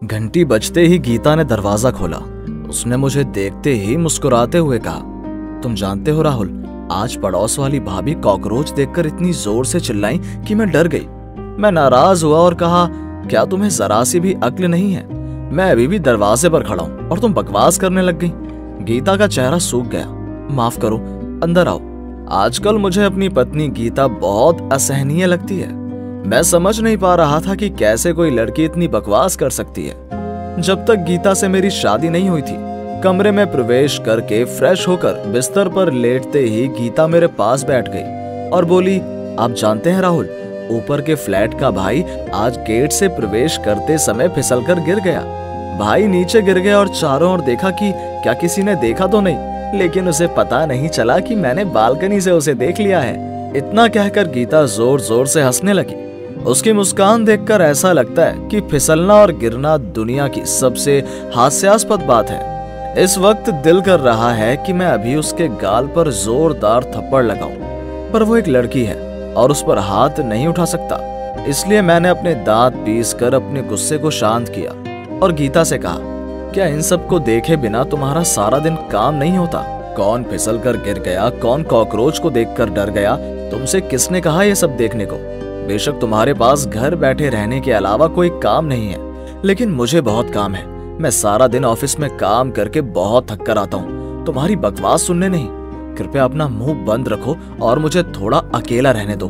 घंटी बजते ही गीता ने दरवाजा खोला। उसने मुझे देखते ही मुस्कुराते हुए कहा, तुम जानते हो राहुल, आज पड़ोस वाली भाभी कॉकरोच देखकर इतनी जोर से चिल्लाई कि मैं डर गई। मैं नाराज हुआ और कहा, क्या तुम्हें जरा सी भी अक्ल नहीं है? मैं अभी भी दरवाजे पर खड़ा हूं और तुम बकवास करने लग गई। गीता का चेहरा सूख गया। माफ करो, अंदर आओ। आजकल मुझे अपनी पत्नी गीता बहुत असहनीय लगती है। मैं समझ नहीं पा रहा था कि कैसे कोई लड़की इतनी बकवास कर सकती है। जब तक गीता से मेरी शादी नहीं हुई थी, कमरे में प्रवेश करके फ्रेश होकर बिस्तर पर लेटते ही गीता मेरे पास बैठ गई और बोली, आप जानते हैं राहुल, ऊपर के फ्लैट का भाई आज गेट से प्रवेश करते समय फिसलकर गिर गया। भाई नीचे गिर गया और चारों ओर देखा कि क्या किसी ने देखा तो नहीं, लेकिन उसे पता नहीं चला कि मैंने बालकनी से उसे देख लिया है। इतना कहकर गीता जोर जोर से हंसने लगी। उसकी मुस्कान देखकर ऐसा लगता है कि फिसलना और गिरना दुनिया की सबसे हास्यास्पद बात है। इस वक्त दिल कर रहा है कि मैं अभी उसके गाल पर जोरदार थप्पड़ लगाऊं, पर वो एक लड़की है और उस पर हाथ नहीं उठा सकता। इसलिए मैंने अपने दांत पीस कर अपने गुस्से को शांत किया और गीता से कहा, क्या इन सब को देखे बिना तुम्हारा सारा दिन काम नहीं होता? कौन फिसल कर गिर गया, कौन कॉकरोच को देखकर डर गया, तुमसे किसने कहा ये सब देखने को? बेशक तुम्हारे पास घर बैठे रहने के अलावा कोई काम नहीं है, लेकिन मुझे बहुत काम है। मैं सारा दिन ऑफिस में काम करके बहुत थक कर आता हूँ, तुम्हारी बकवास सुनने नहीं। कृपया अपना मुंह बंद रखो और मुझे थोड़ा अकेला रहने दो।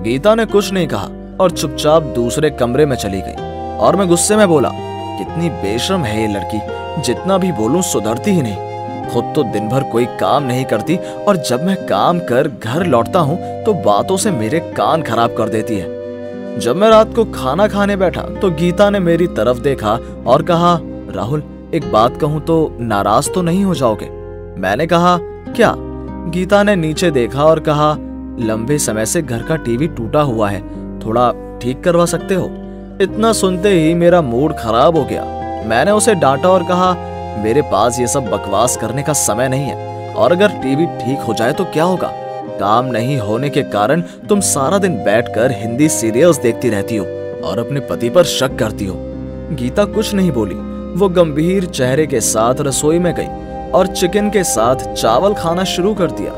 गीता ने कुछ नहीं कहा और चुपचाप दूसरे कमरे में चली गई और मैं गुस्से में बोला, कितनी बेशर्म है ये लड़की, जितना भी बोलूं सुधरती ही नहीं। खुद तो दिन भर कोई काम नहीं करती और जब मैं काम कर घर लौटता हूँ तो बातों से मेरे कान खराब कर देती है। जब मैं रात को खाना खाने बैठा तो गीता ने मेरी तरफ देखा और कहा, राहुल एक बात कहूँ तो नाराज तो नहीं हो जाओगे? मैंने कहा, क्या? गीता ने नीचे देखा और कहा, लंबे समय से घर का टीवी टूटा हुआ है, थोड़ा ठीक करवा सकते हो? इतना सुनते ही मेरा मूड खराब हो गया। मैंने उसे डांटा और कहा, मेरे पास ये सब बकवास करने का समय नहीं है, और अगर टीवी ठीक हो जाए तो क्या होगा? काम नहीं होने के कारण तुम सारा दिन बैठकर हिंदी सीरियल्स देखती रहती हो और अपने पति पर शक करती हो। गीता कुछ नहीं बोली। वो गंभीर चेहरे के साथ रसोई में गई और चिकन के साथ चावल खाना शुरू कर दिया।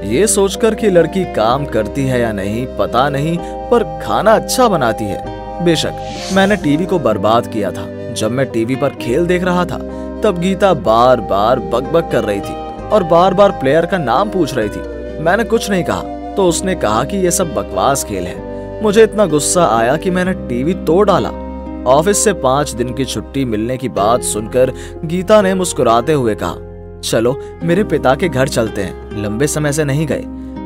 ये सोचकर कि लड़की काम करती है या नहीं पता नहीं, पर खाना अच्छा बनाती है। बेशक मैंने टीवी को बर्बाद किया था। जब मैं टीवी पर खेल देख रहा था तब गीता बार बार बकबक कर रही थी और बार बार प्लेयर का नाम पूछ रही थी। मैंने कुछ नहीं कहा तो उसने कहा कि ये सब बकवास खेल है। मुझे इतना गुस्सा आया कि मैंने टीवी तोड़ डाला। ऑफिस से 5 दिन की छुट्टी मिलने की बात सुनकर गीता ने मुस्कुराते हुए कहा, चलो मेरे पिता के घर चलते हैं, लंबे समय से नहीं गए।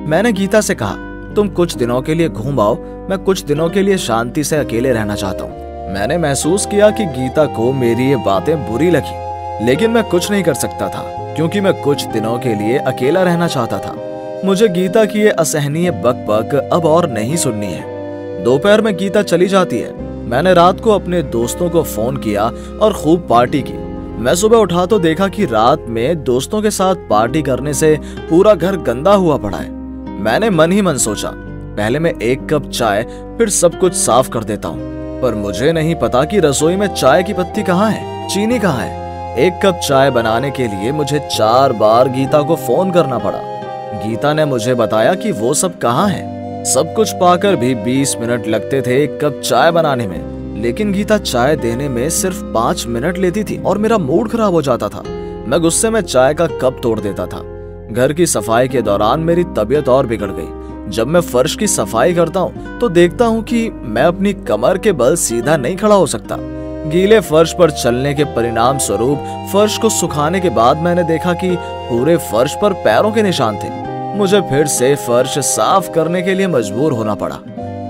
मैंने गीता से कहा, तुम कुछ दिनों के लिए घूम आओ, मैं कुछ दिनों के लिए शांति से अकेले रहना चाहता हूँ। मैंने महसूस किया कि गीता को मेरी ये बातें बुरी लगी, लेकिन मैं कुछ नहीं कर सकता था क्योंकि मैं कुछ दिनों के लिए अकेला रहना चाहता था। मुझे गीता की ये असहनीय बकबक अब और नहीं सुननी है। दोपहर में गीता चली जाती है। मैंने रात को अपने दोस्तों को फोन किया और खूब पार्टी की। मैं सुबह उठा तो देखा कि रात में दोस्तों के साथ पार्टी करने से पूरा घर गंदा हुआ पड़ा है। मैंने मन ही मन सोचा, पहले मैं 1 कप चाय फिर सब कुछ साफ कर देता हूँ। पर मुझे नहीं पता कि रसोई में चाय की पत्ती कहाँ है, चीनी कहाँ है। 1 कप चाय बनाने के लिए मुझे 4 बार गीता को फोन करना पड़ा। गीता ने मुझे बताया कि वो सब कहाँ है। सब कुछ पाकर भी 20 मिनट लगते थे 1 कप चाय बनाने में, लेकिन गीता चाय देने में सिर्फ 5 मिनट लेती थी और मेरा मूड खराब हो जाता था। मैं गुस्से में चाय का कप तोड़ देता था। घर की सफाई के दौरान मेरी तबीयत और बिगड़ गई। जब मैं फर्श की सफाई करता हूँ तो देखता हूँ कि मैं अपनी कमर के बल सीधा नहीं खड़ा हो सकता। गीले फर्श पर चलने के परिणाम स्वरूप फर्श को सुखाने के बाद मैंने देखा कि पूरे फर्श पर पैरों के निशान थे। मुझे फिर से फर्श साफ करने के लिए मजबूर होना पड़ा।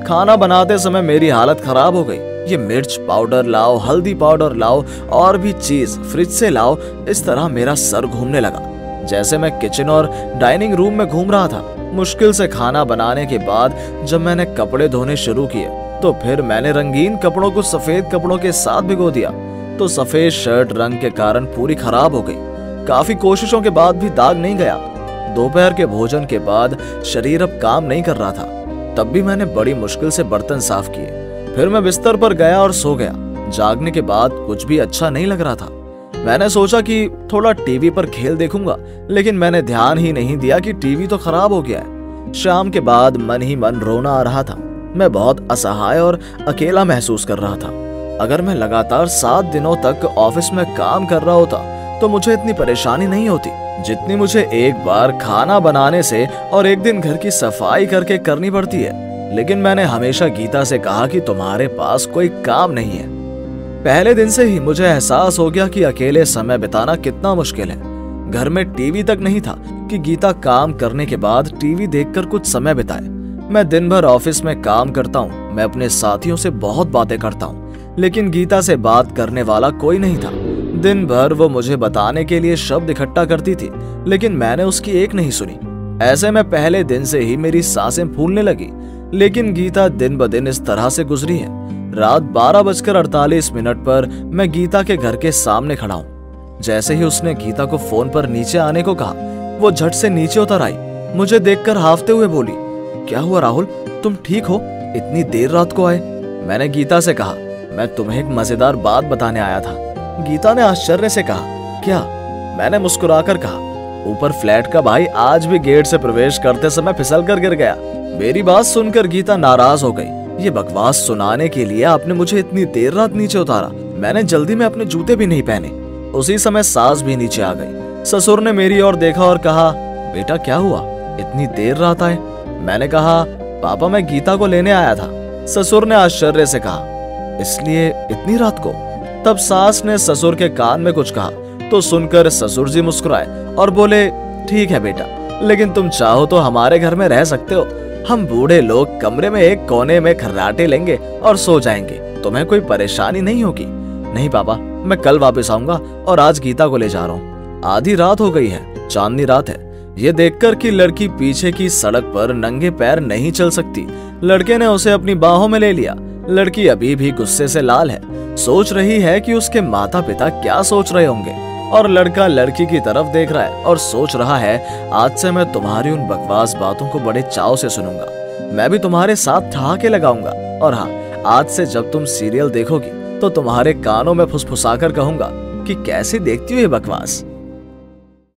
खाना बनाते समय मेरी हालत खराब हो गई। ये मिर्च पाउडर लाओ, हल्दी पाउडर लाओ और भी चीज फ्रिज से लाओ, इस तरह मेरा सर घूमने लगा जैसे मैं किचन और डाइनिंग रूम में घूम रहा था। मुश्किल से खाना बनाने के बाद जब मैंने कपड़े धोने शुरू किए तो फिर मैंने रंगीन कपड़ों को सफेद कपड़ों के साथ भिगो दिया, तो सफेद शर्ट रंग के कारण पूरी खराब हो गई। काफी कोशिशों के बाद भी दाग नहीं गया। दोपहर के भोजन के बाद शरीर अब काम नहीं कर रहा था, तब भी मैंने बड़ी मुश्किल से बर्तन साफ किए। फिर मैं बिस्तर पर गया और सो गया। जागने के बाद कुछ भी अच्छा नहीं लग रहा था। मैंने सोचा कि थोड़ा टीवी पर खेल देखूंगा, लेकिन मैंने ध्यान ही नहीं दिया कि टीवी तो खराब हो गया है। शाम के बाद मन ही मन रोना आ रहा था। मैं बहुत असहाय और अकेला महसूस कर रहा था। अगर मैं लगातार 7 दिनों तक ऑफिस में काम कर रहा होता तो मुझे इतनी परेशानी नहीं होती जितनी मुझे एक बार खाना बनाने से और एक दिन घर की सफाई करके करनी पड़ती है। लेकिन मैंने हमेशा गीता से कहा कि तुम्हारे पास कोई काम नहीं है। पहले दिन से ही मुझे एहसास हो गया कि अकेले समय बिताना कितना मुश्किल है। घर में टीवी तक नहीं था कि गीता काम करने के बाद टीवी देखकर कुछ समय बिताए। मैं दिन भर ऑफिस में काम करता हूँ, मैं अपने साथियों से बहुत बातें करता हूँ, लेकिन गीता से बात करने वाला कोई नहीं था। दिन भर वो मुझे बताने के लिए शब्द इकट्ठा करती थी, लेकिन मैंने उसकी एक नहीं सुनी। ऐसे में पहले दिन से ही मेरी सांसें फूलने लगी। लेकिन गीता दिन ब दिन इस तरह से गुजरी है। रात 12:48 पर मैं गीता के घर के सामने खड़ा हूँ। जैसे ही उसने गीता को फोन पर नीचे आने को कहा, वो झट से नीचे उतर आई। मुझे देखकर हाफते हुए बोली, क्या हुआ राहुल, तुम ठीक हो? इतनी देर रात को आए? मैंने गीता से कहा, मैं तुम्हें एक मजेदार बात बताने आया था। गीता ने आश्चर्य से कहा, क्या? मैंने मुस्कुराकर कहा, ऊपर फ्लैट का भाई आज भी गेट से प्रवेश करते समय फिसल कर गिर गया। मेरी बात सुनकर गीता नाराज हो गई। ये बकवास सुनाने के लिए आपने मुझे इतनी देर रात नीचे उतारा। मैंने जल्दी में अपने जूते भी नहीं पहने। उसी समय सास भी नीचे आ गई। ससुर ने मेरी ओर देखा और कहा, बेटा क्या हुआ, इतनी देर रात आए? मैंने कहा, पापा मैं गीता को लेने आया था। ससुर ने आश्चर्य से कहा, इसलिए इतनी रात को? तब सास ने ससुर के कान में कुछ कहा तो सुनकर ससुर जी मुस्कुराए और बोले, ठीक है बेटा, लेकिन तुम चाहो तो हमारे घर में रह सकते हो। हम बूढ़े लोग कमरे में एक कोने में खर्राटे लेंगे और सो जाएंगे, तुम्हें कोई परेशानी नहीं होगी। नहीं पापा, मैं कल वापस आऊंगा और आज गीता को ले जा रहा हूँ। आधी रात हो गई है, चांदनी रात है। ये देखकर कि लड़की पीछे की सड़क पर नंगे पैर नहीं चल सकती, लड़के ने उसे अपनी बाहों में ले लिया। लड़की अभी भी गुस्से से लाल है, सोच रही है कि उसके माता पिता क्या सोच रहे होंगे, और लड़का लड़की की तरफ देख रहा है और सोच रहा है, आज से मैं तुम्हारी उन बकवास बातों को बड़े चाव से सुनूंगा। मैं भी तुम्हारे साथ ठहाके लगाऊंगा, और हाँ, आज से जब तुम सीरियल देखोगी तो तुम्हारे कानों में फुसफुसाकर कहूंगा कि कैसी देखती हो ये बकवास।